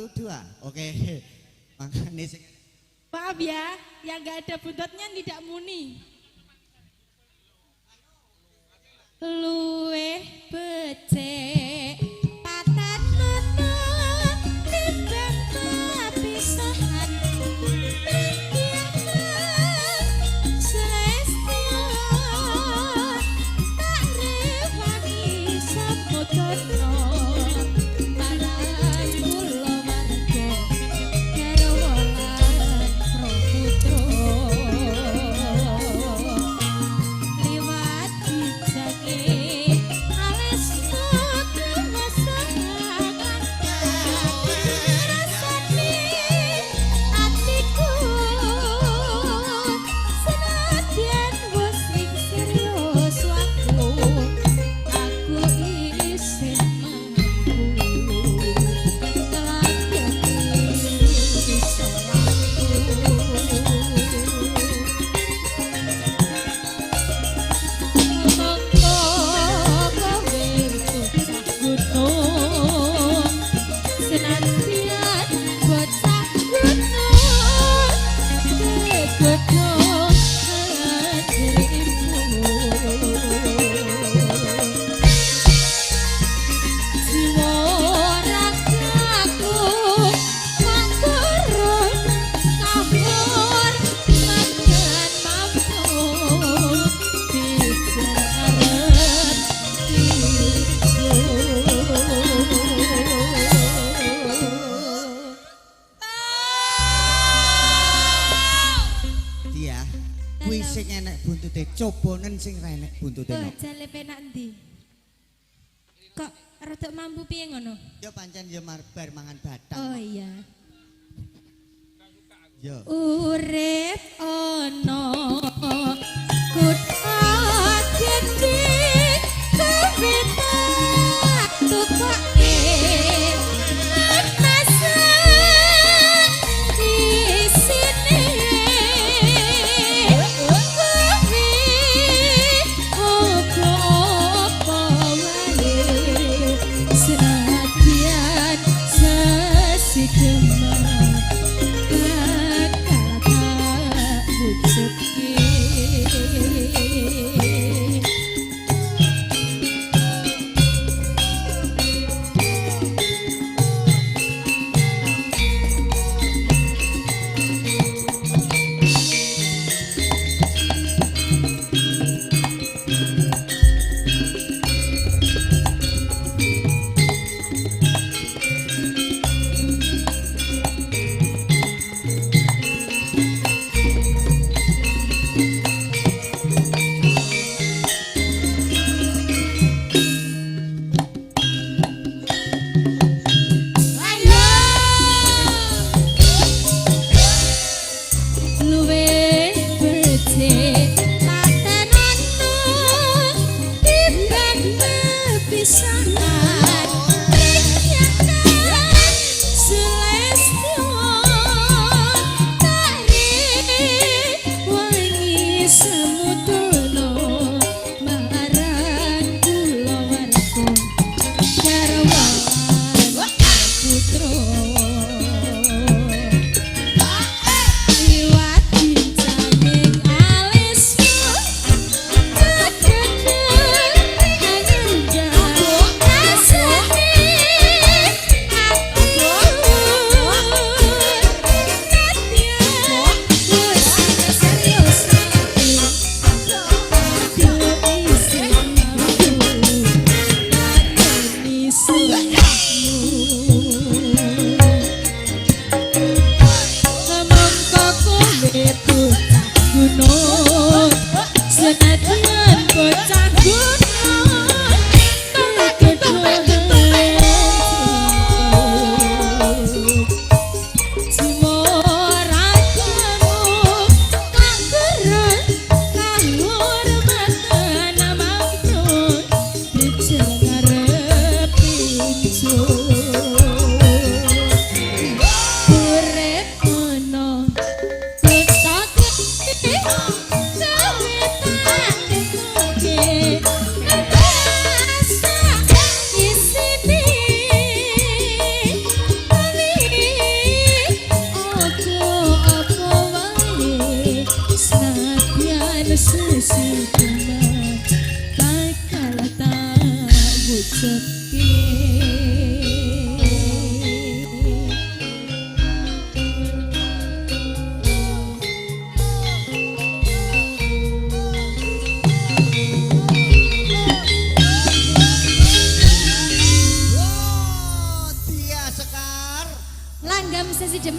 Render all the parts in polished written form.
dua. Oke. Makanya sing Maaf ya, yang gak ada buntutnya tidak muni. Luweh becek patat mata timbang kepisahan selestia tak rewangi samudana aran kula marga karo wolan praputra liwat dijake alis kudu masakan rasane atiku senadyan wis ing serius aku isin mampu teladani bisa dia kuwi sing enek buntute cobonen sing ra enek buntute. oh jale penak ndi kok rada mampu piye ngono Ya pancen ya bar mangan batang. oh iya Ya. urip ana kutha gedhe kewita tukake nasan di sini kuwi apa wae senadyan sesidemah bakal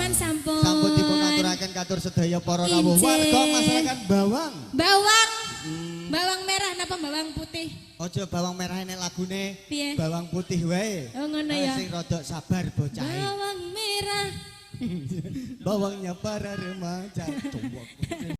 Saman sampun. Sampun dipun aturaken katur sedaya para rawuh Injih. warga masyarakat Bawang. Bawang. Bawang merah napa bawang putih? Aja bawang merah nek lagune Piye? bawang putih wae. Oh ngono Ah, ya. Sing rada sabar bocahe. Bawang merah. Bawangnya para remaja. Tuwek.